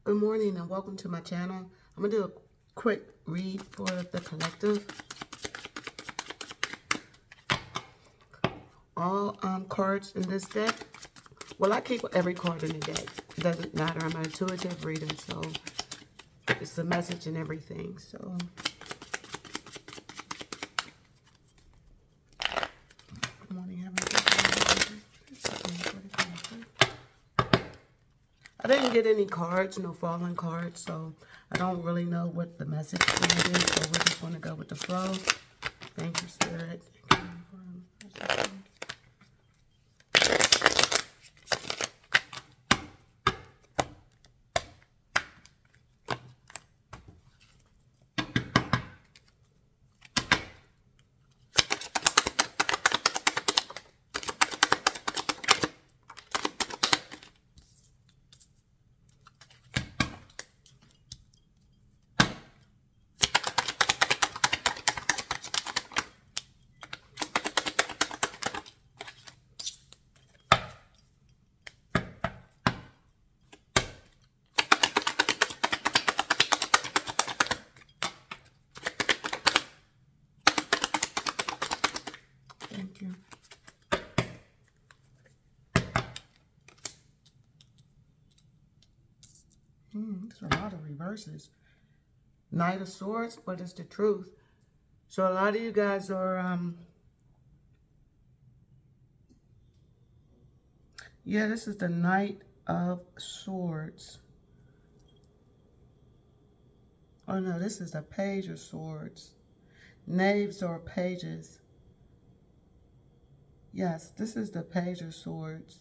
Good morning and welcome to my channel. I'm going to do a quick read for the collective. All cards in this deck. Well, I keep every card in the deck. It doesn't matter. I'm an intuitive reader, so it's a message and everything. So, good morning, I didn't get any cards, no fallen cards, so I don't really know what the message is, so we're just going to go with the flow. Thank you, Spirit. Thank you. Thank you. There's a lot of reverses. Knight of Swords, but it's the truth. So a lot of you guys are, yeah, this is the Knight of Swords. Oh no, this is the Page of Swords. Knaves or pages. Yes, this is the Page of Swords.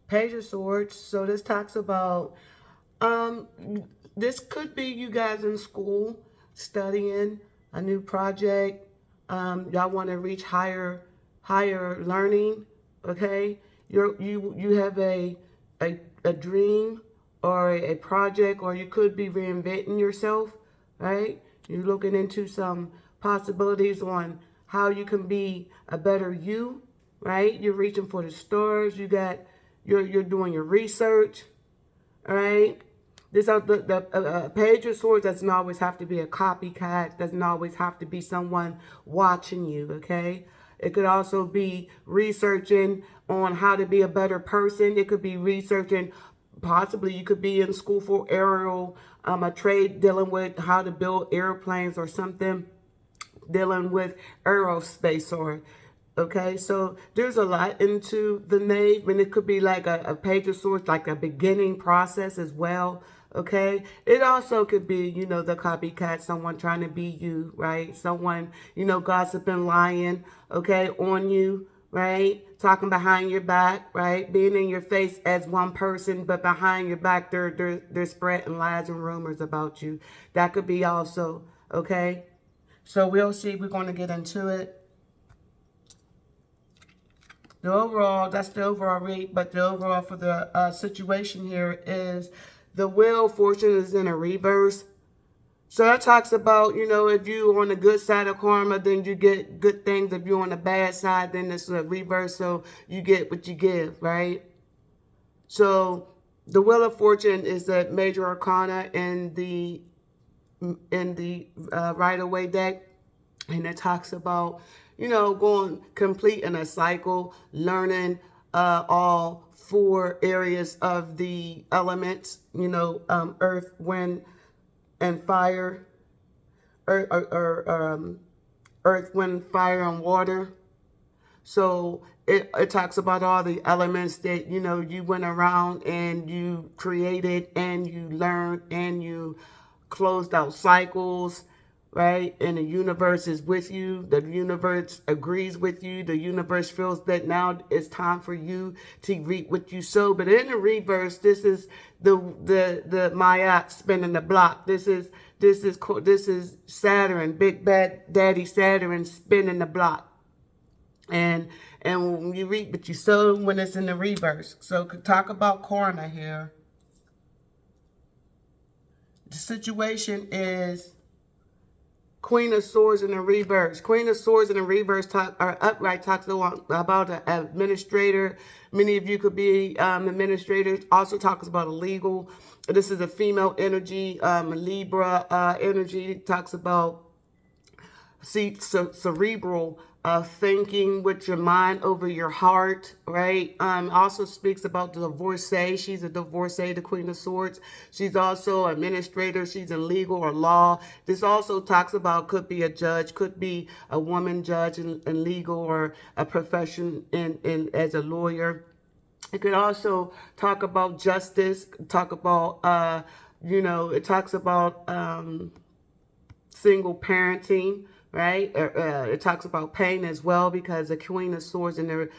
Page of Swords. So this talks about, this could be you guys in school studying a new project. Y'all want to reach higher learning. Okay, you have a dream or a project, or you could be reinventing yourself. Right, you're looking into some possibilities on how you can be a better you. Right, you're reaching for the stars. You're doing your research. All right. This the Page of Swords doesn't always have to be a copycat. Doesn't always have to be someone watching you. Okay. It could also be researching on how to be a better person. It could be researching. Possibly you could be in school for aerial, a trade dealing with how to build airplanes or something, dealing with aerospace or. Okay, so there's a lot into the Knave, and it could be like a Page of Swords, like a beginning process as well. Okay, it also could be, the copycat, someone trying to be you, right? Someone, gossiping, lying, okay, on you, right? Talking behind your back, right? Being in your face as one person, but behind your back, they're spreading lies and rumors about you. That could be also, okay? So we'll see. We're going to get into it. The overall, that's the overall rate, but the overall for the situation here is the Wheel of Fortune is in a reverse. So that talks about, if you're on the good side of karma, then you get good things. If you're on the bad side, then it's a reverse, so you get what you give, right? So the Wheel of Fortune is the major arcana in the Rider-Waite deck. And it talks about, going complete in a cycle, learning all 4 areas of the elements, earth, wind, and fire, earth, wind, fire, and water. So it talks about all the elements that, you went around and you created and you learned and you closed out cycles, right? And the universe is with you. The universe agrees with you. The universe feels that now it's time for you to reap what you sow. But in the reverse, this is the Mayat spinning the block. This is Saturn, Big Bad Daddy Saturn spinning the block. And when you reap what you sow when it's in the reverse. So talk about karma here. The situation is Queen of Swords in the reverse. Queen of Swords in the reverse or upright talks about an administrator. Many of you could be administrators. Also talks about a legal. This is a female energy, Libra energy. Talks about cerebral thinking with your mind over your heart, right? Also speaks about the divorcee. She's a divorcee, the Queen of Swords. She's also an administrator. She's in legal or law. This also talks about, could be a judge, could be a woman judge in legal, or a profession in as a lawyer. It could also talk about justice, talk about, it talks about single parenting, right? It talks about pain as well, because the Queen of Swords in there,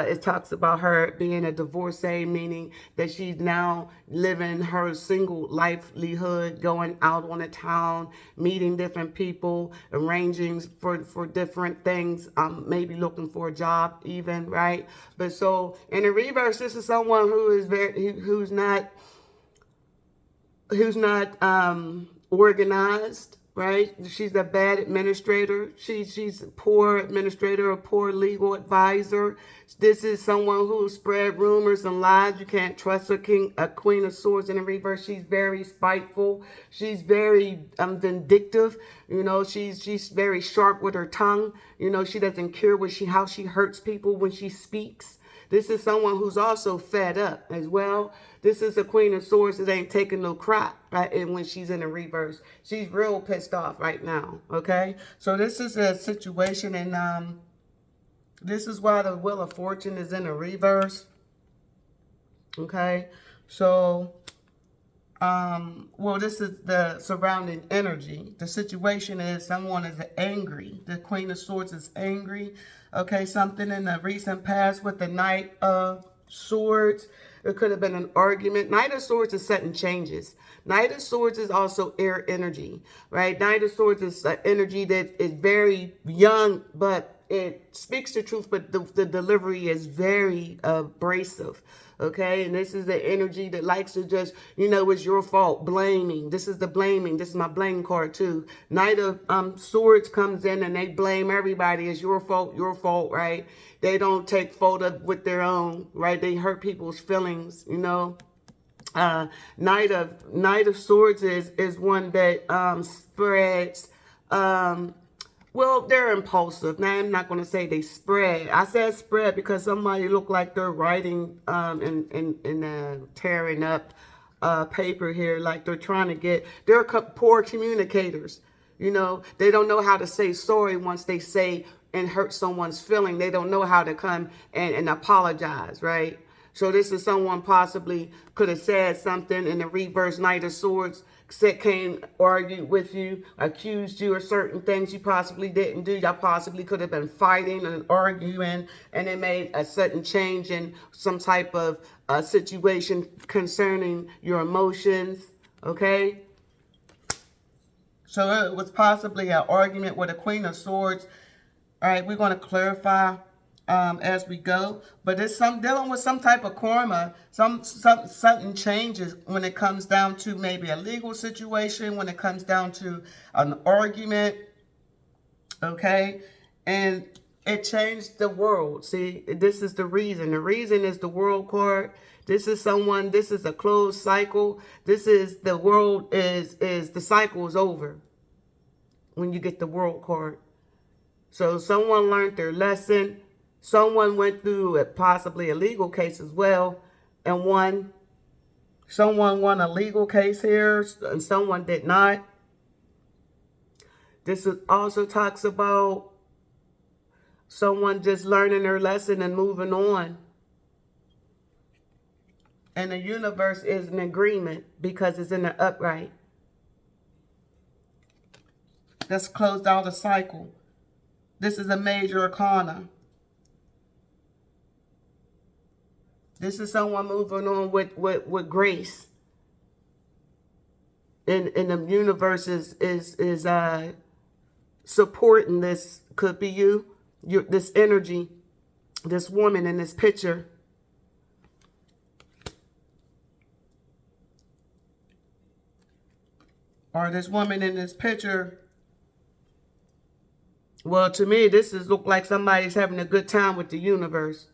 it talks about her being a divorcee, meaning that she's now living her single livelihood, going out on the town, meeting different people, arranging for different things, maybe looking for a job even, right? But so in the reverse, this is someone who is who's not organized, right? She's a bad administrator. She's a poor administrator, a poor legal advisor. This is someone who spread rumors and lies. You can't trust a Queen of Swords in the reverse. She's very spiteful. She's very vindictive. She's very sharp with her tongue. She doesn't care how she hurts people when she speaks. This is someone who's also fed up as well. This is a Queen of Swords that ain't taking no crap, right? And when she's in the reverse, she's real pissed off right now, okay? So this is a situation, and this is why the Wheel of Fortune is in the reverse, okay? So, well, this is the surrounding energy. The situation is someone is angry. The Queen of Swords is angry. Okay, something in the recent past with the Knight of Swords. It could have been an argument. Knight of Swords is sudden changes. Knight of Swords is also air energy, right? Knight of Swords is energy that is very young, but it speaks the truth, but the delivery is very abrasive, okay? And this is the energy that likes to just, it's your fault, blaming. This is the blaming. This is my blame card too. Knight of Swords comes in and they blame everybody. It's your fault, right? They don't take fault up with their own, right? They hurt people's feelings, Knight of Swords is one that spreads. Well, they're impulsive. Now, I'm not going to say they spread. I said spread because somebody look like they're writing and tearing up paper here, like they're trying to they're poor communicators. They don't know how to say sorry once they say and hurt someone's feeling. They don't know how to come and apologize, right? So this is someone possibly could have said something in the reverse. Knight of Swords came, argued with you, accused you of certain things you possibly didn't do. Y'all possibly could have been fighting and arguing, and it made a sudden change in some type of situation concerning your emotions, okay? So it was possibly an argument with a Queen of Swords. All right, we're going to clarify as we go, but it's dealing with some type of karma, some sudden changes when it comes down to maybe a legal situation, when it comes down to an argument, okay? And it changed the world. See, this is the reason. The reason is the World card. This is a closed cycle. This is the world the cycle is over when you get the World card. So someone learned their lesson. Someone went through possibly a legal case as well and won. Someone won a legal case here and someone did not. This also talks about someone just learning their lesson and moving on. And the universe is in agreement because it's in the upright. Let's close out a cycle. This is a major arcana. This is someone moving on with grace. And the universe is supporting this. Could be you, this energy, this woman in this picture. Or this woman in this picture Well, to me, this is look like somebody's having a good time with the universe,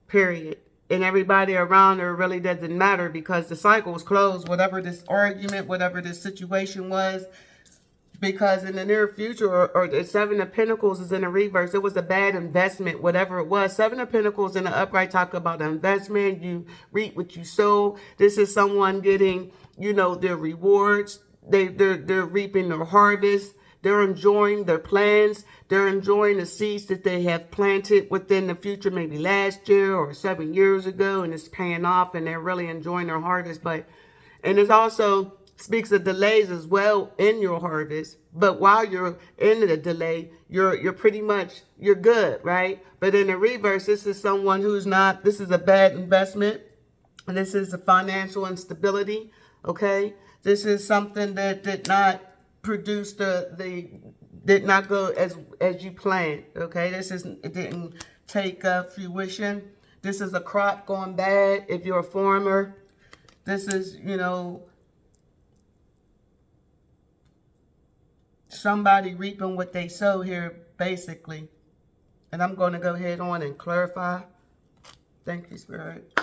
period. And everybody around her really doesn't matter because the cycle is closed, whatever this argument, whatever this situation was. Because in the near future, or the Seven of Pentacles is in the reverse. It was a bad investment, whatever it was. Seven of Pentacles in the upright talk about investment. You reap what you sow. This is someone getting, their rewards. They're reaping their harvest. They're enjoying their plans. They're enjoying the seeds that they have planted within the future, maybe last year or 7 years ago, and it's paying off, and they're really enjoying their harvest. And it's also speaks of delays as well in your harvest. But while you're in the delay, you're pretty much, you're good, right? But in the reverse, this is someone who's not, this is a bad investment. And this is a financial instability, okay? This is something that did not produce did not go as you planned, okay? It didn't take fruition. This is a crop going bad if you're a farmer. This is, somebody reaping what they sow here, basically. And I'm going to go ahead on and clarify. Thank you, Spirit.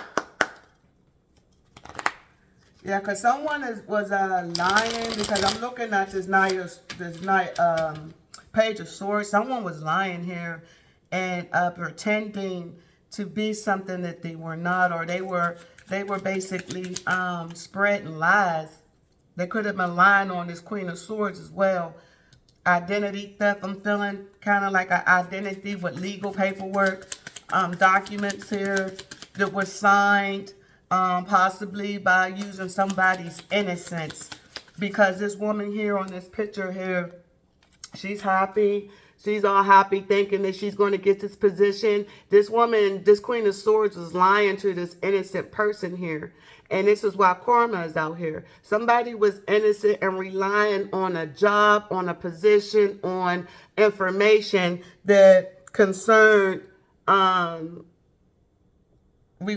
Yeah, because someone was lying, because I'm looking at this Page of Swords. Someone was lying here and pretending to be something that they were not, or they were basically spreading lies. They could have been lying on this Queen of Swords as well. Identity theft, I'm feeling kind of like an identity with legal paperwork, documents here that were signed, possibly by using somebody's innocence. Because this woman here on this picture here, she's happy. She's all happy thinking that she's going to get this position. This woman, this Queen of Swords, is lying to this innocent person here. And this is why karma is out here. Somebody was innocent and relying on a job, on a position, on information that concerned, we're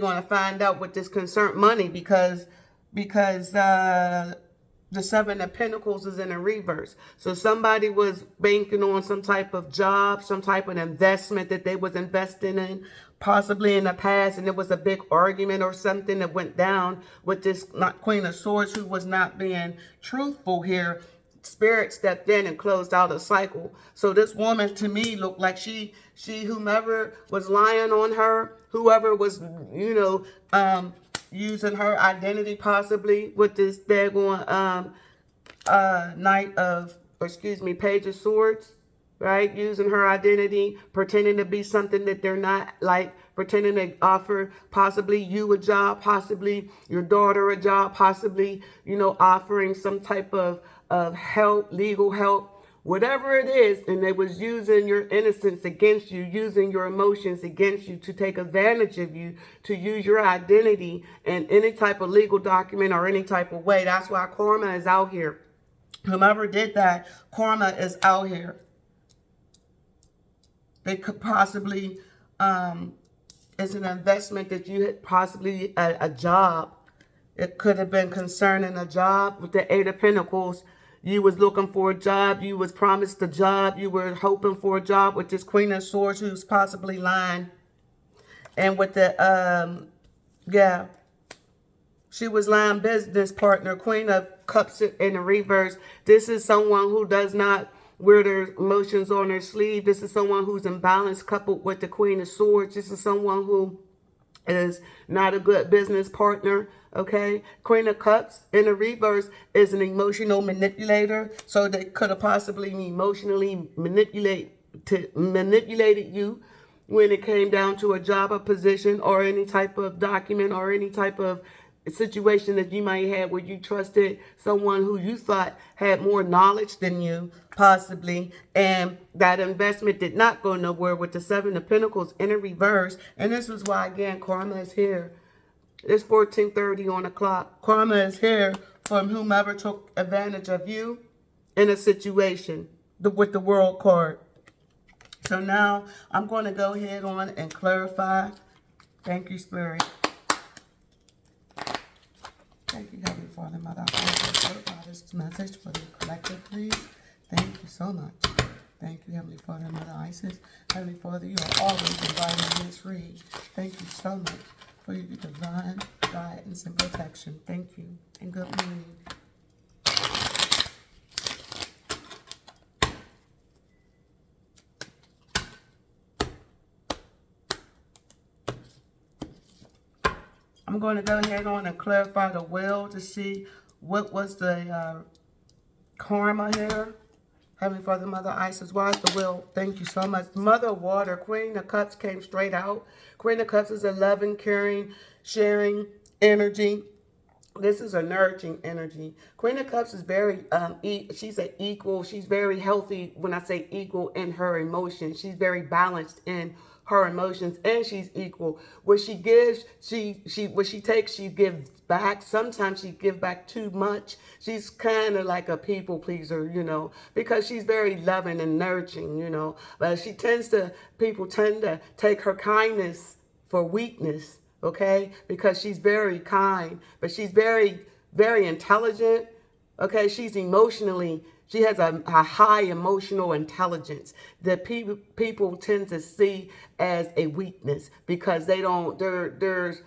going to find out what this concerned money, because the Seven of Pentacles is in a reverse. So somebody was banking on some type of job, some type of investment that they was investing in, possibly in the past, and it was a big argument or something that went down with this Queen of Swords, who was not being truthful here. Spirit stepped in and closed out a cycle. So this woman, to me, looked like she whomever was lying on her, whoever was, using her identity possibly with this daggone Page of Swords, right? Using her identity, pretending to be something that they're not, like pretending to offer possibly you a job, possibly your daughter a job, possibly, offering some type of help, legal help, whatever it is. And they was using your innocence against you, using your emotions against you to take advantage of you, to use your identity in any type of legal document or any type of way. That's why karma is out here. Whomever did that, karma is out here. They could possibly, it's an investment that you had, possibly a job. It could have been concerning a job. With the Eight of Pentacles, you was looking for a job. You was promised a job. You were hoping for a job with this Queen of Swords, who's possibly lying. And with the, she was lying business partner. Queen of Cups in the reverse. This is someone who does not wear their emotions on their sleeve. This is someone who's imbalanced, coupled with the Queen of Swords. This is someone who is not a good business partner, okay? Queen of Cups in the reverse is an emotional manipulator. So they could have possibly emotionally manipulated you when it came down to a job or position or any type of document or any type of situation that you might have where you trusted someone who you thought had more knowledge than you, possibly, and that investment did not go nowhere with the Seven of Pentacles in a reverse. And this is why, again, karma is here. It's 14:30 on the clock. Karma is here from whomever took advantage of you in a situation with the World card. So now I'm going to go ahead on and clarify. Thank you, Spirit. Thank you, Heavenly Father, Mother. I clarify this message for the collective, please. Thank you so much. Thank you, Heavenly Father, Mother Isis. Heavenly Father, you are always inviting me this read. Thank you so much for your divine guidance and protection. Thank you, and good morning. I'm going to go ahead on and clarify the will to see what was the karma here. Heavenly Father, Mother Isis, why is the will? Thank you so much. Mother of Water, Queen of Cups came straight out. Queen of Cups is a loving, caring, sharing energy. This is a nurturing energy. Queen of Cups is very, she's an equal. She's very healthy when I say equal in her emotions. She's very balanced in her emotions, and she's equal. What she gives, what she takes, she gives back. Sometimes she gives back too much. She's kind of like a people pleaser, because she's very loving and nurturing, But people tend to take her kindness for weakness, okay? Because she's very kind, but she's very, very intelligent, okay? She has a high emotional intelligence that people tend to see as a weakness because there's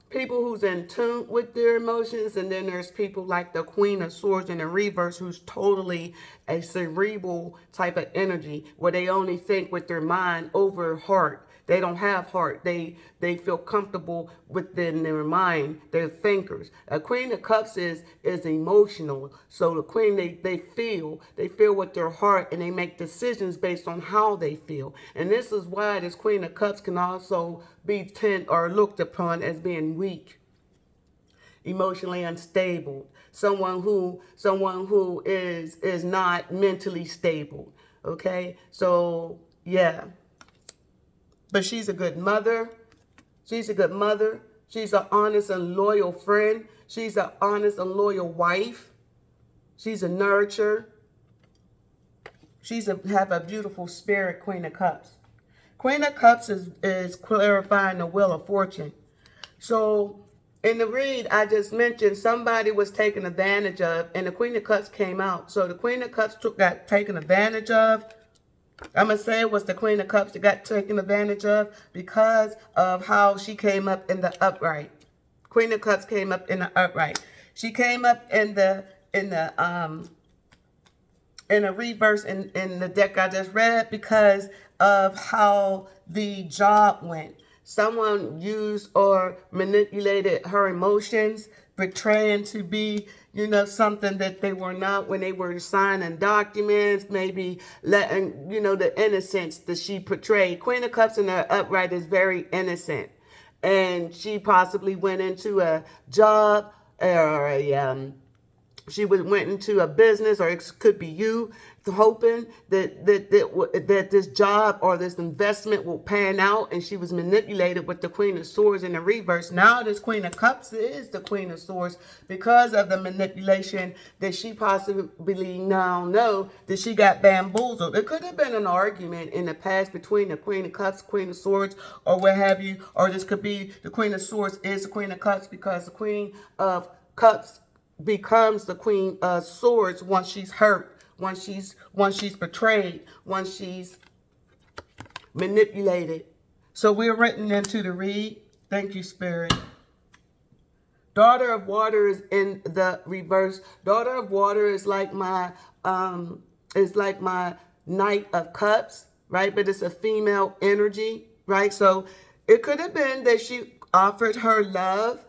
people who's in tune with their emotions, and then there's people like the Queen of Swords in the reverse who's totally a cerebral type of energy where they only think with their mind over heart. They don't have heart. They feel comfortable within their mind. They're thinkers. A Queen of Cups is emotional. So the Queen, they feel with their heart, and they make decisions based on how they feel. And this is why this Queen of Cups can also be looked upon as being weak, emotionally unstable, someone who is not mentally stable. Okay, so yeah. But she's a good mother. She's a good mother. She's an honest and loyal friend. She's an honest and loyal wife. She's a nurturer. Have a beautiful spirit, Queen of Cups. Queen of Cups is clarifying the Wheel of Fortune. So in the read, I just mentioned somebody was taken advantage of, and the Queen of Cups came out. So the Queen of Cups got taken advantage of. I'm going to say it was the Queen of Cups that got taken advantage of because of how she came up in the upright. Queen of Cups came up in the upright. She came up in the reverse in the deck I just read because of how the job went. Someone used or manipulated her emotions, portraying to be, something that they were not when they were signing documents, maybe letting, the innocence that she portrayed. Queen of Cups in the upright is very innocent. And she possibly went into a job or went into a business, or it could be you, hoping that this job or this investment will pan out, and she was manipulated with the Queen of Swords in the reverse. Now this Queen of Cups is the Queen of Swords because of the manipulation that she possibly now know that she got bamboozled. It could have been an argument in the past between the Queen of Cups, Queen of Swords, or what have you, or this could be the Queen of Swords is the Queen of Cups because the Queen of Cups becomes the Queen of Swords once she's hurt, once she's betrayed, once she's manipulated. So we're written into the read. Thank you, Spirit. Daughter of Water is in the reverse. Daughter of Water is like my Knight of Cups, right? But it's a female energy, right? So it could have been that she offered her love,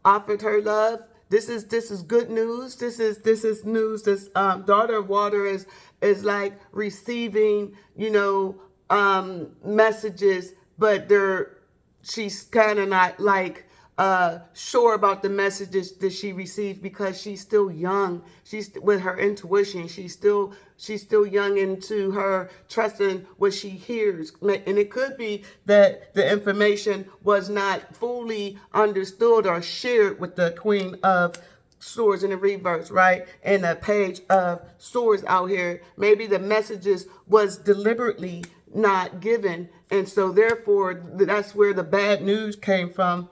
offered her love. This is good news. This is news. This Daughter of Water is like receiving, messages, but she's kind of not like sure about the messages that she received because she's still young. She's with her intuition. She's still young into her trusting what she hears. And it could be that the information was not fully understood or shared with the Queen of Swords in the reverse, right? And the Page of Swords out here. Maybe the messages was deliberately not given. And so therefore, that's where the bad news came from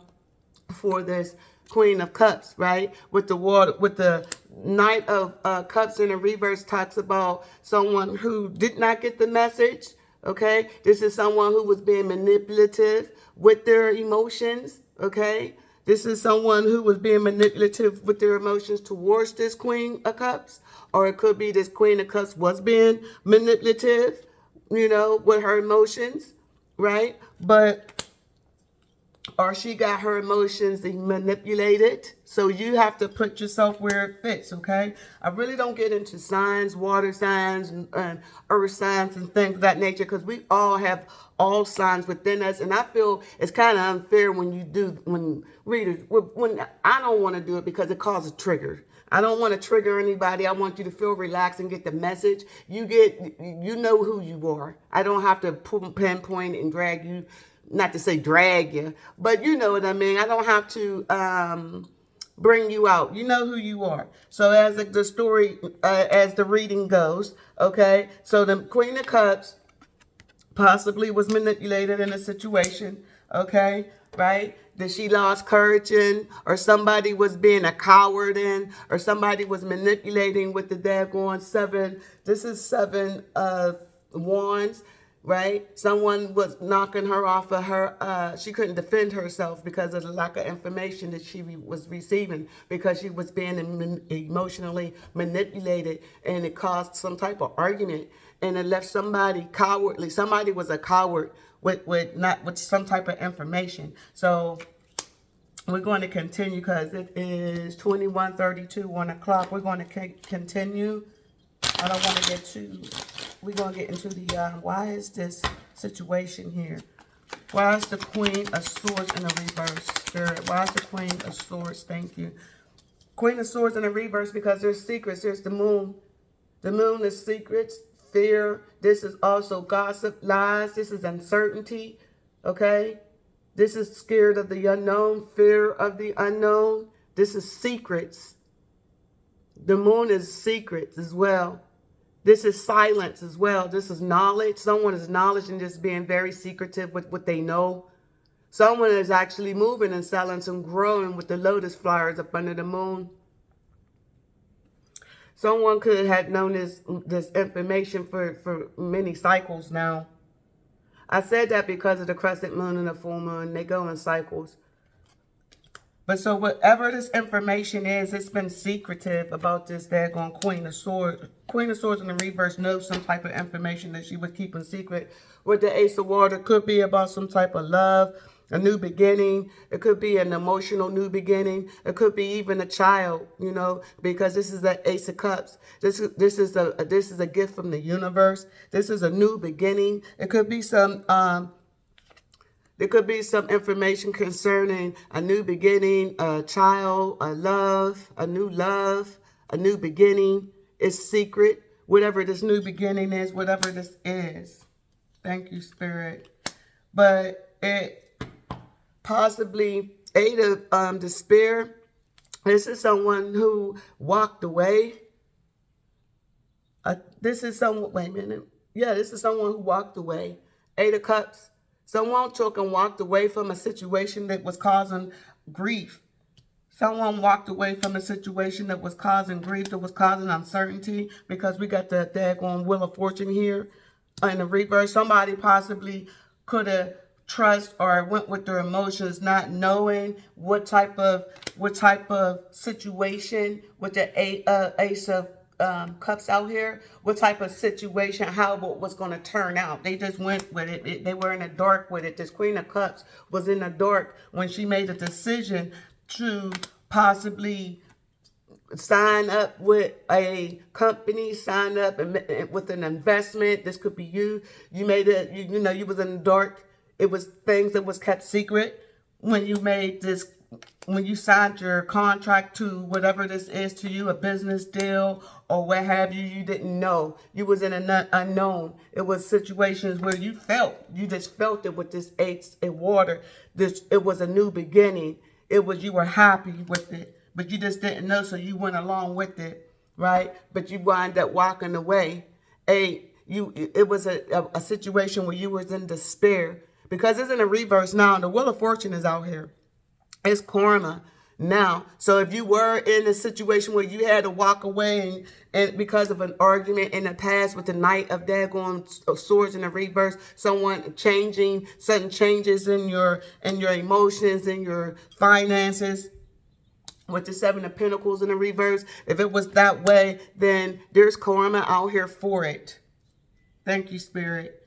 for this Queen of Cups, right? With the water, with the Knight of Cups in the reverse talks about someone who did not get the message. Okay, this is someone who was being manipulative with their emotions. Okay, this is someone who was being manipulative with their emotions towards this Queen of Cups, or it could be this Queen of Cups was being manipulative, with her emotions, right? Or she got her emotions manipulated. So you have to put yourself where it fits, okay? I really don't get into signs, water signs, and earth signs and things of that nature, because we all have all signs within us. And I feel it's kind of unfair when readers, when I don't want to do it because it causes trigger. I don't want to trigger anybody. I want you to feel relaxed and get the message. You know who you are. I don't have to pinpoint and drag you, not to say drag you, but you know what I mean. I don't have to bring you out. You know who you are. So as the story, as the reading goes, okay, so the Queen of Cups possibly was manipulated in a situation, okay, right? That she lost courage in, or somebody was being a coward in, or somebody was manipulating with the daggone seven. This is seven wands, right? Someone was knocking her off of her, she couldn't defend herself because of the lack of information that she was receiving, because she was being emotionally manipulated, and it caused some type of argument, and it left somebody cowardly. Somebody was a coward with some type of information. So we're going to continue because it is 21:32 on the clock. We're going to continue. I don't want to get too, we're going to get into the, why is this situation here? Why is the Queen of Swords in the reverse, Spirit? Why is the Queen of Swords? Thank you. Queen of Swords in the reverse, because there's secrets. There's the moon. The moon is secrets, fear. This is also gossip, lies. This is uncertainty, okay? This is scared of the unknown, fear of the unknown. This is secrets. The moon is secrets as well. This is silence as well. This is knowledge. Someone is knowledge and just being very secretive with what they know. Someone is actually moving in silence and growing with the lotus flowers up under the moon. Someone could have known this information for many cycles now. I said that because of the crescent moon and the full moon. They go in cycles. But so whatever this information is, it's been secretive about this daggone Queen of Swords. Queen of Swords in the reverse knows some type of information that she was keeping secret. With the Ace of Water, could be about some type of love, a new beginning. It could be an emotional new beginning. It could be even a child, because this is the Ace of Cups. This is a gift from the universe. This is a new beginning. It could be some there could be some information concerning a new beginning, a child, a new beginning. It's secret. Whatever this new beginning is, whatever this is. Thank you, Spirit. But it possibly Eight of Despair. This is someone who walked away. This is someone, wait a minute. Yeah, this is someone who walked away. Eight of Cups. Someone took and walked away from a situation that was causing grief. Someone walked away from a situation that was causing grief, that was causing uncertainty, because we got the daggone Wheel of Fortune here in the reverse. Somebody possibly could have trust or went with their emotions, not knowing what type of situation with the Ace of Cups out here, what type of situation, how it was going to turn out. They just went with it. They were in the dark with it. This Queen of Cups was in the dark when she made a decision to possibly sign up with a company, sign up with an investment. This could be you. You made it, you was in the dark. It was things that was kept secret when you made this, when you signed your contract to whatever this is to you, a business deal or what have you. You didn't know. You was in an unknown. It was situations where you just felt it with this Ace of Water. It was a new beginning. You were happy with it, but you just didn't know, so you went along with it, right? But you wind up walking away. It was a situation where you was in despair, because it's in a reverse now. The Wheel of Fortune is out here. It's karma. now. So if you were in a situation where you had to walk away and because of an argument in the past with the Knight of Daggone Swords in the reverse, someone changing, sudden changes in your emotions, in your finances, with the Seven of Pentacles in the reverse, if it was that way, then there's karma out here for it. Thank you, Spirit.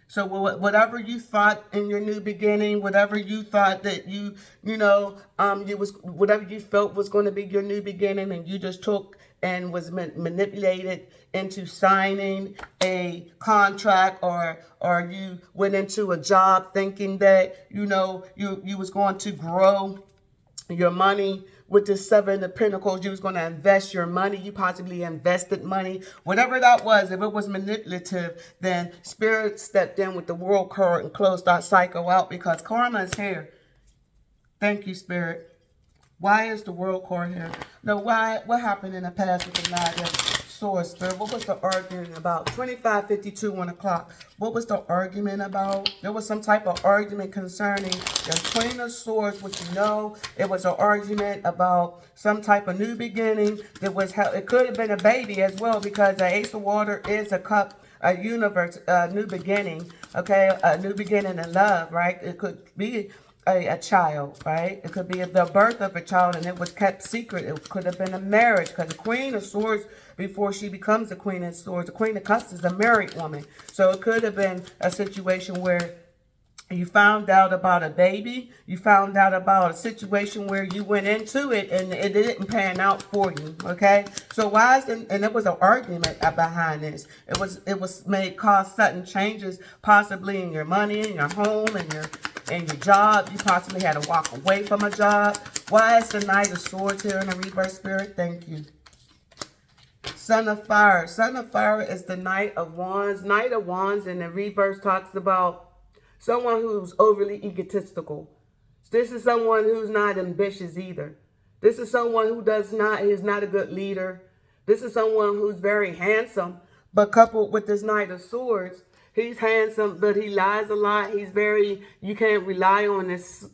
So whatever you thought in your new beginning, whatever you thought that whatever you felt was going to be your new beginning, and you just took and was manipulated into signing a contract, or you went into a job thinking that you was going to grow your money with the Seven of Pentacles. You was going to invest your money. You possibly invested money. Whatever that was, if it was manipulative, then Spirit stepped in with the World card and closed that cycle out, because karma is here. Thank you, Spirit. Why is the World card here? No, why? What happened in the past with the Knight of Swords, Spirit? What was the argument about? 25:52, 1 o'clock. What was the argument about? There was some type of argument concerning the Queen of Swords, which it was an argument about some type of new beginning. It could have been a baby as well, because the Ace of Water is a cup, a universe, a new beginning, okay? A new beginning in love, right? It could be a child, right? It could be the birth of a child and it was kept secret. It could have been a marriage, because the Queen of Swords, before she becomes the Queen of Swords, the Queen of Cups is a married woman. So it could have been a situation where you found out about a baby. You found out about a situation where you went into it and it didn't pan out for you. Okay. So why is it, and there was an argument behind this. It was cause sudden changes, possibly in your money, in your home, and your job. You possibly had to walk away from a job. Why is the Knight of Swords here in the reverse, Spirit? Thank you. Son of Fire. Son of Fire is the Knight of Wands. Knight of Wands in the reverse talks about someone who's overly egotistical. This is someone who's not ambitious either. This is someone who is not a good leader. This is someone who's very handsome, but coupled with this Knight of Swords, he's handsome, but he lies a lot. You can't rely on this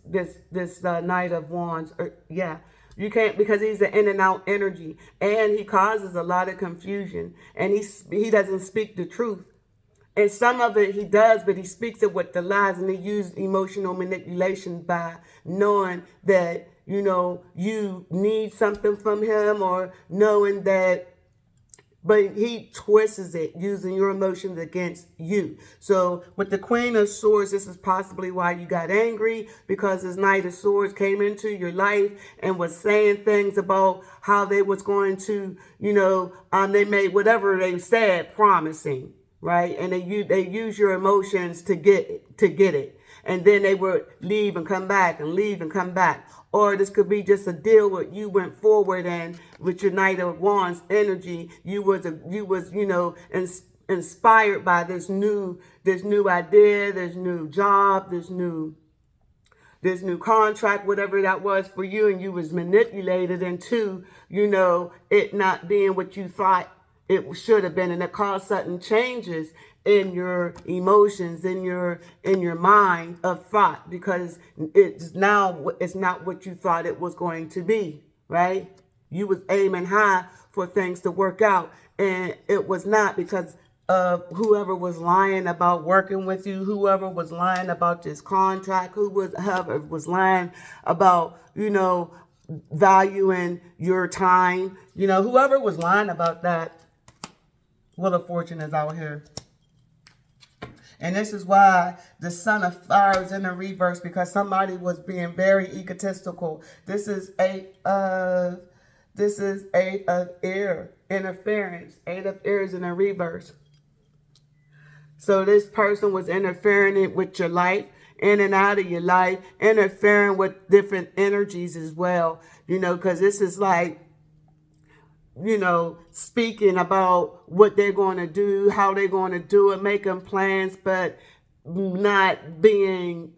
Knight of Wands. You can't, because he's an in and out energy, and he causes a lot of confusion, and he doesn't speak the truth. And some of it he does, but he speaks it with the lies, and he uses emotional manipulation by knowing that, you need something from him, or knowing that, but he twists it using your emotions against you. So with the Queen of Swords, this is possibly why you got angry, because this Knight of Swords came into your life and was saying things about how they was going to, they made whatever they said promising, right? And they use your emotions to get it. And then they would leave and come back and leave and come back. Or this could be just a deal where you went forward, and with your Knight of Wands energy, you was inspired by this new idea, this new job, this new contract, whatever that was for you, and you was manipulated into, it not being what you thought it should have been, and it caused sudden changes in your emotions, in your mind of thought, because it's not what you thought it was going to be, right? You was aiming high for things to work out, and it was not, because of whoever was lying about working with you, whoever was lying about this contract, whoever was lying about, valuing your time, whoever was lying about that. Wheel of Fortune is out here. And this is why the Son of Fire is in the reverse, because somebody was being very egotistical. This is Eight of Air, interference. Eight of Air is in the reverse. So this person was interfering with your life, in and out of your life, interfering with different energies as well. Because this is like, speaking about what they're going to do, how they're going to do it, making plans, but not being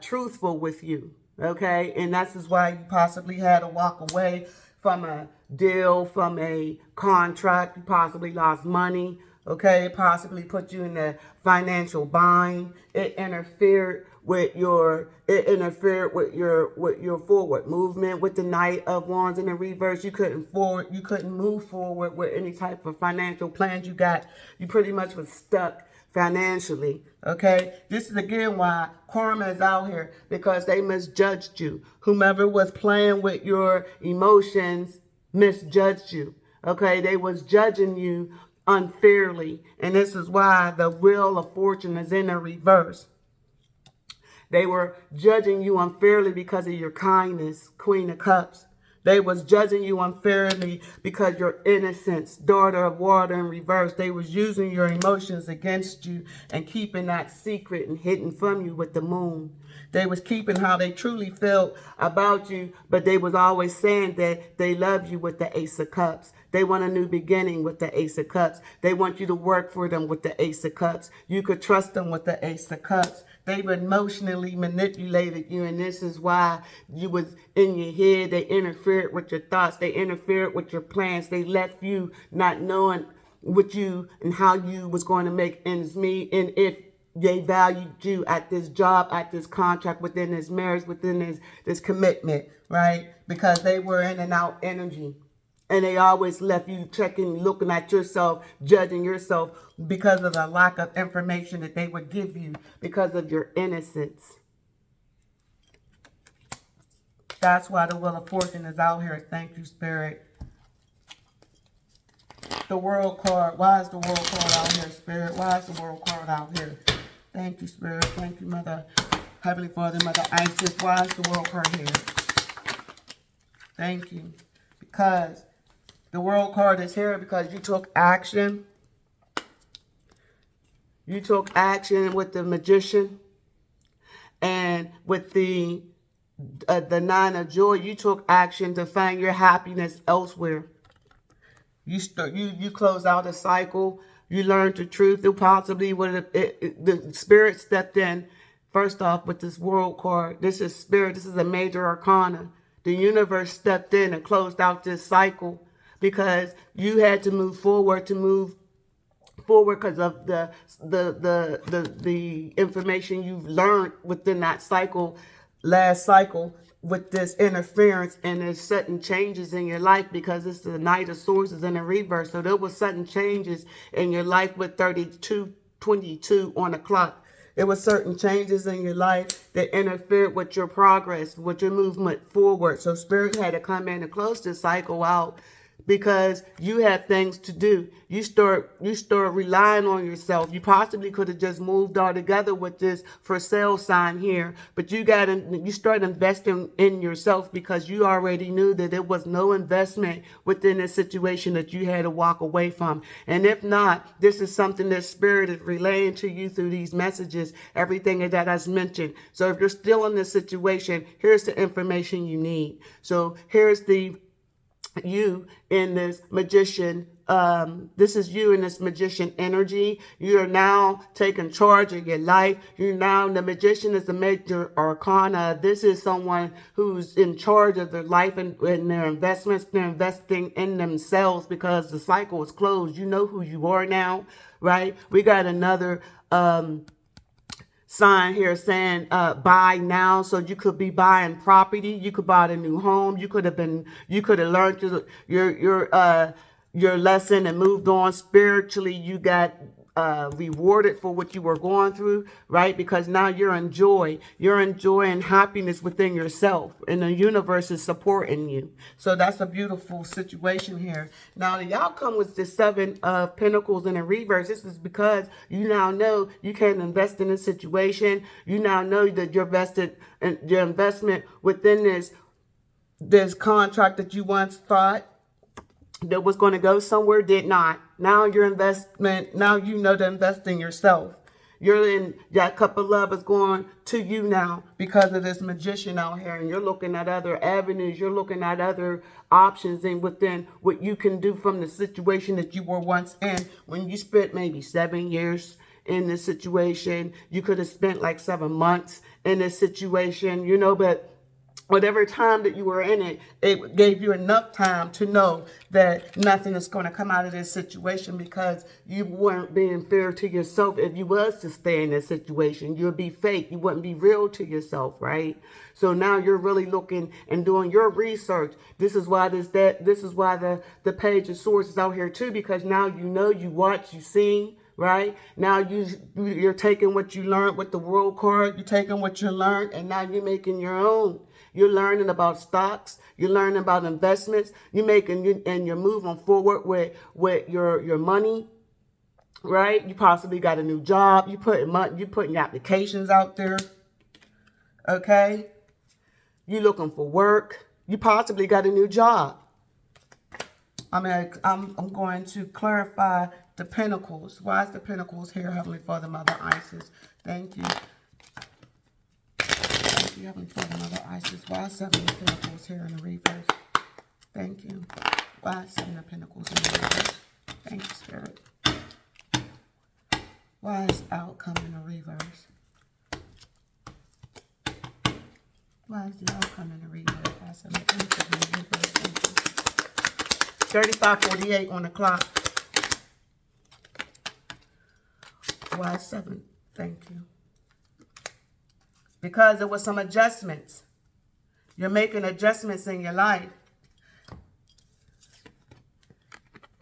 truthful with you, okay? And that's is why you possibly had to walk away from a deal, from a contract. You possibly lost money, okay? It possibly put you in a financial bind. It interfered with your, it interfered with your forward movement. With the Knight of Wands in the reverse, you couldn't move forward with any type of financial plans you got. You pretty much was stuck financially. Okay, this is again why karma is out here, because they misjudged you. Whomever was playing with your emotions misjudged you. Okay, they was judging you unfairly, and this is why the Wheel of Fortune is in the reverse. They were judging you unfairly because of your kindness, Queen of Cups. They was judging you unfairly because your innocence, Daughter of Water in reverse. They was using your emotions against you and keeping that secret and hidden from you with the Moon. They was keeping how they truly felt about you, but they was always saying that they love you with the Ace of Cups. They want a new beginning with the Ace of Cups. They want you to work for them with the Ace of Cups. You could trust them with the Ace of Cups. They've emotionally manipulated you, and this is why you was in your head. They interfered with your thoughts. They interfered with your plans. They left you not knowing what you and how you was going to make ends meet, and if they valued you at this job, at this contract, within this marriage, within this commitment, right? Because they were in and out energy. And they always left you checking, looking at yourself, judging yourself because of the lack of information that they would give you because of your innocence. That's why the Wheel of Fortune is out here. Thank you, Spirit. The World card. Why is the World card out here, Spirit? Why is the World card out here? Thank you, Spirit. Thank you, Mother, Heavenly Father, Mother Isis. Why is the World card here? Thank you. Because the World card is here because you took action. You took action with the Magician, and with the Nine of Joy. You took action to find your happiness elsewhere. You closed out a cycle. You learned the truth. It possibly the Spirit stepped in. First off, with this World card, this is Spirit. This is a major arcana. The universe stepped in and closed out this cycle, because you had to move forward because of the information you've learned within that cycle, last cycle, with this interference, and there's sudden changes in your life because it's the Knight of Swords in a reverse. So there was sudden changes in your life with 32:22 on the clock. There were certain changes in your life that interfered with your progress, with your movement forward. So Spirit had to come in and close this cycle out, because you had things to do. You start relying on yourself. You possibly could have just moved all together with this for sale sign here, but you start investing in yourself because you already knew that there was no investment within this situation that you had to walk away from. And if not, this is something that Spirit is relaying to you through these messages, everything that I've mentioned. So if you're still in this situation, here's the information you need. So here's you in this Magician, this is you in this Magician energy. You are now taking charge of your life. The Magician is the major arcana. This is someone who's in charge of their life and their investments. They're investing in themselves because the cycle is closed. You know who you are now, right? We got another sign here saying buy now. So you could be buying property. You could buy a new home. You could have learned your lesson and moved on spiritually. You got rewarded for what you were going through, right? Because now you're enjoying happiness within yourself, and the universe is supporting you. So that's a beautiful situation here. Now the outcome was the Seven of Pentacles in a reverse. This is because you now know you can invest in a situation. You now know that you're vested in your investment within this contract that you once thought that was going to go somewhere did not. Now your investment, now you know to invest in yourself. That cup of love is going to you now because of this Magician out here, and you're looking at other avenues. You're looking at other options and within what you can do from the situation that you were once in. When you spent maybe 7 years in this situation, you could have spent like 7 months in this situation, but whatever time that you were in it, it gave you enough time to know that nothing is going to come out of this situation, because you weren't being fair to yourself. If you was to stay in this situation, you would be fake. You wouldn't be real to yourself, right? So now you're really looking and doing your research. This is why this is why the Page of Swords is out here too, because now you know, you watch, you seen. Right now, you're taking what you learned with the World card. You're taking what you learned, and now you're making your own. You're learning about stocks. You're learning about investments. And you're moving forward with your money. Right? You possibly got a new job. You putting your applications out there. Okay. You're looking for work. You possibly got a new job. I'm going to clarify the Pentacles. Why is the Pentacles here, Heavenly Father, Mother Isis? Thank you. Thank you, Heavenly Father, Mother Isis. Why is Seven of Pentacles here in the reverse? Thank you. Why is Seven of Pentacles in the reverse? Thank you, Spirit. Why is Outcome in the reverse? Why is the Outcome in the reverse? Why is Seven of Pentacles in the reverse? Thank you. 35:48 on the clock. Why 7? Thank you. Because there was some adjustments. You're making adjustments in your life.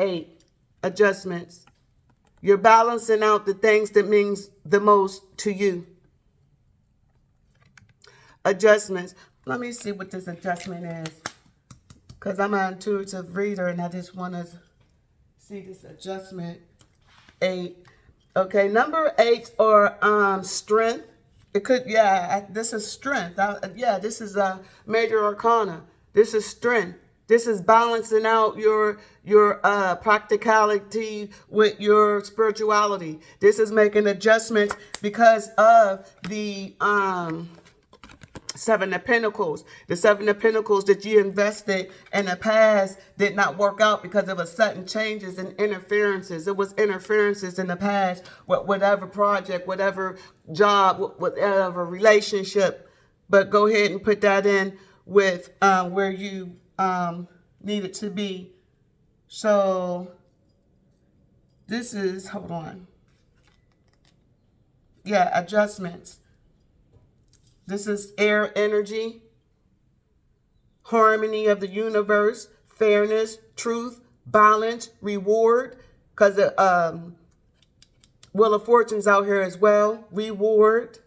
8. Adjustments. You're balancing out the things that means the most to you. Adjustments. Let me see what this adjustment is, because I'm an intuitive reader and I just want to see this adjustment. 8. Okay, number 8 or strength. It could, this is strength. This is a major arcana. This is strength. This is balancing out your practicality with your spirituality. This is making adjustments because of the Seven of Pentacles. The Seven of Pentacles that you invested in the past did not work out because of a sudden changes and interferences. It was interferences in the past with whatever project, whatever job, whatever relationship. But go ahead and put that in with where you need it to be. So this is, hold on. Yeah, adjustments. This is air energy, harmony of the universe, fairness, truth, balance, reward, because the Wheel of Fortune's out here as well. Reward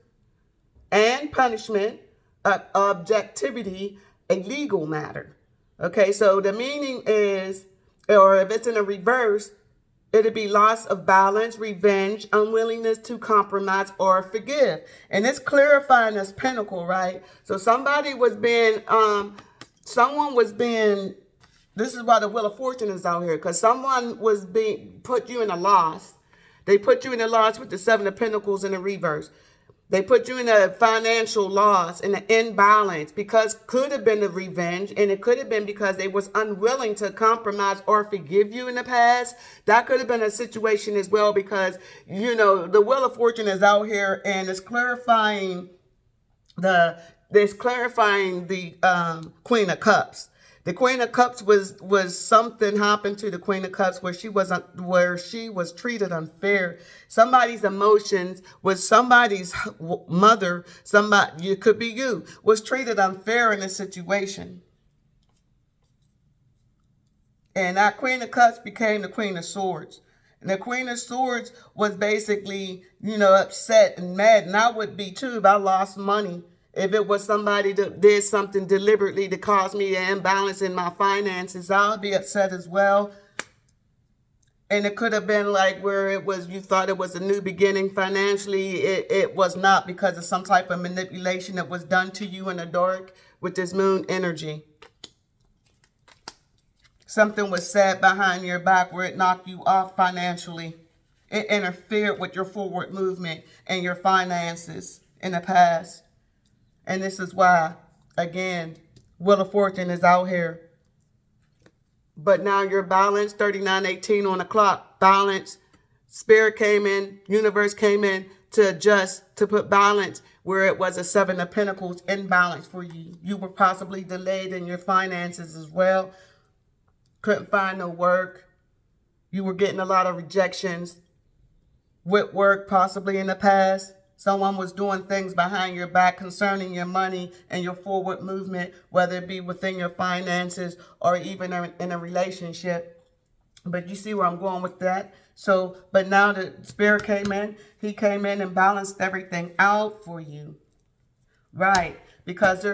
and punishment, objectivity, a legal matter. Okay, so the meaning is, or if it's in a reverse, it'll be loss of balance, revenge, unwillingness to compromise or forgive. And it's clarifying this pentacle, right? So somebody was being, this is why the Wheel of Fortune is out here, because someone was put you in a loss. They put you in a loss with the Seven of Pentacles in the reverse. They put you in a financial loss, in an imbalance, because could have been the revenge, and it could have been because they was unwilling to compromise or forgive you in the past. That could have been a situation as well, because, you know, the Wheel of Fortune is out here and it's clarifying the Queen of Cups. The Queen of Cups was something happened to the Queen of Cups where she was treated unfair. Somebody's emotions was somebody's mother, somebody, it could be you, was treated unfair in a situation. And that Queen of Cups became the Queen of Swords. And the Queen of Swords was basically, you know, upset and mad. And I would be too if I lost money. If it was somebody that did something deliberately to cause me an imbalance in my finances, I'll be upset as well. And it could have been like where it was, you thought it was a new beginning financially. It was not, because of some type of manipulation that was done to you in the dark with this moon energy. Something was said behind your back where it knocked you off financially. It interfered with your forward movement and your finances in the past. And this is why, again, Wheel of Fortune is out here. But now you're balanced, 39:18 on the clock. Balance. Spirit came in, universe came in to adjust, to put balance where it was a Seven of Pentacles imbalance for you. You were possibly delayed in your finances as well. Couldn't find no work. You were getting a lot of rejections with work possibly in the past. Someone was doing things behind your back concerning your money and your forward movement, whether it be within your finances or even in a relationship. But you see where I'm going with that? So, but now the Spirit came in. He came in and balanced everything out for you. Right. Because there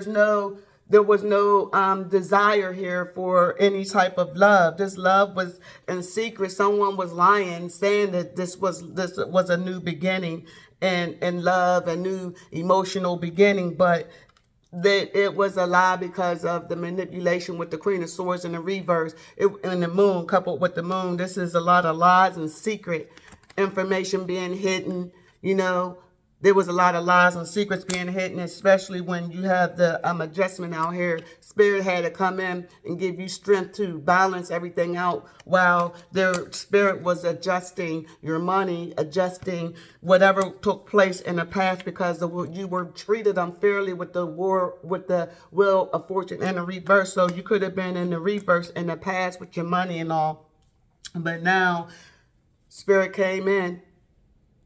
was no desire here for any type of love. This love was in secret. Someone was lying, saying that this was a new beginning and love, a new emotional beginning, but that it was a lie because of the manipulation with the Queen of Swords in the reverse, and the moon coupled with the moon. This is a lot of lies and secret information being hidden. You know, there was a lot of lies and secrets being hidden, especially when you have the adjustment out here. Spirit had to come in and give you strength to balance everything out while their spirit was adjusting your money, adjusting whatever took place in the past because you were treated unfairly with the Wheel of Fortune in the reverse. So you could have been in the reverse in the past with your money and all. But now Spirit came in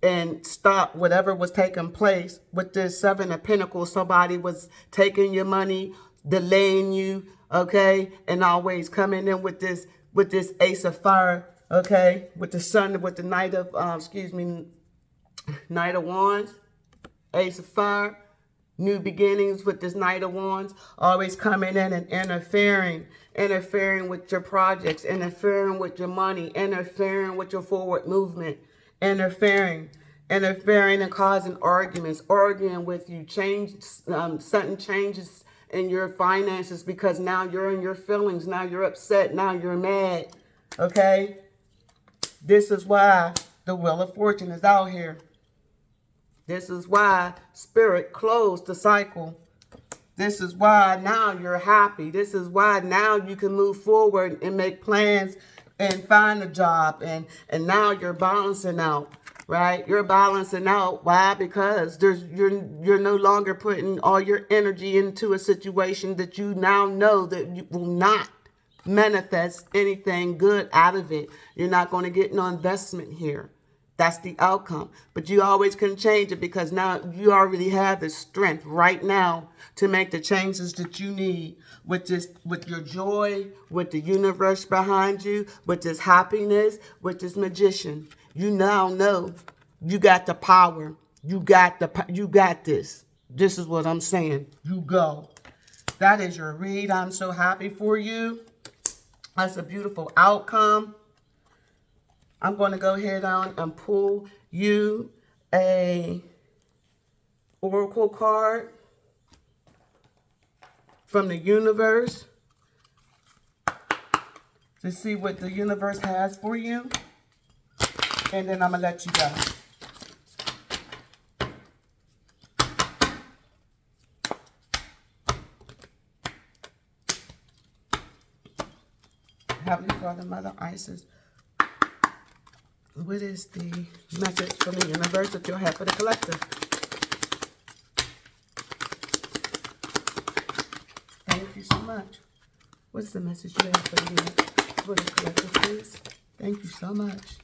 and stop whatever was taking place with this Seven of Pentacles. Somebody was taking your money, delaying you, okay, and always coming in with this Ace of Fire, okay, with the Sun, with the Knight of Knight of Wands, Ace of Fire, new beginnings with this Knight of Wands, always coming in and interfering with your projects, interfering with your money, interfering with your forward movement, interfering and causing arguments, arguing with you, sudden changes in your finances because now you're in your feelings, now you're upset, now you're mad, okay? This is why the Wheel of Fortune is out here. This is why Spirit closed the cycle. This is why now you're happy. This is why now you can move forward and make plans and find a job. And now you're balancing out, right? You're balancing out. Why? Because you're no longer putting all your energy into a situation that you now know that you will not manifest anything good out of it. You're not going to get no investment here. That's the outcome. But you always can change it because now you already have the strength right now to make the changes that you need with your joy, with the universe behind you, with this happiness, with this magician. You now know you got the power. You got this. This is what I'm saying. You go. That is your read. I'm so happy for you. That's a beautiful outcome. I'm going to go ahead on and pull you a oracle card from the universe to see what the universe has for you. And then I'm going to let you go. Heavenly Father, Mother Isis, what is the message from the universe that you'll have for the collective? Thank you so much. What's the message you have for the collective, please? Thank you so much.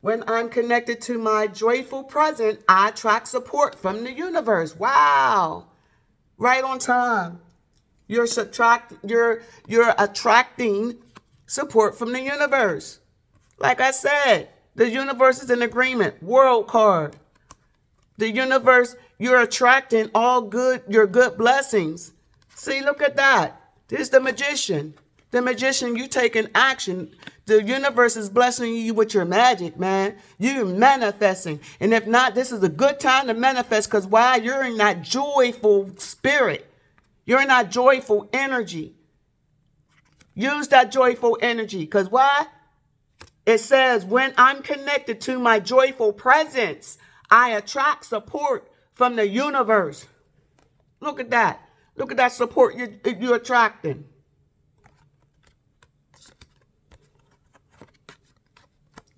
When I'm connected to my joyful present, I attract support from the universe. Wow. Right on time. You're attracting support from the universe. Like I said, the universe is in agreement. World card. The universe, you're attracting your good blessings. See, look at that. This is the magician. The magician, you taking action. The universe is blessing you with your magic, man. You're manifesting. And if not, this is a good time to manifest because why? You're in that joyful spirit. You're in that joyful energy. Use that joyful energy because why? It says, when I'm connected to my joyful presence, I attract support from the universe. Look at that. Look at that support you're attracting.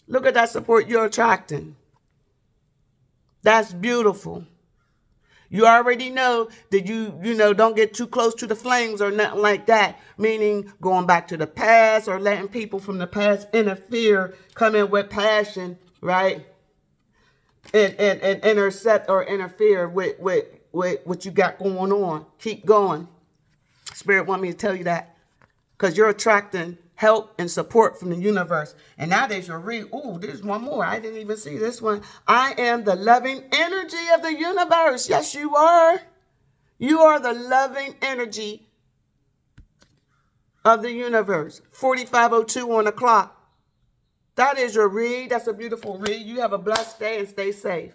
Look at that support you're attracting. That's beautiful. You already know that you know, don't get too close to the flames or nothing like that. Meaning going back to the past or letting people from the past interfere, come in with passion, right? And intercept or interfere with what you got going on. Keep going. Spirit want me to tell you that. Because you're attracting help and support from the universe. And now there's your read. Ooh, there's one more. I didn't even see this one. I am the loving energy of the universe. Yes, you are. You are the loving energy of the universe. 4502 on the clock. That is your read. That's a beautiful read. You have a blessed day and stay safe.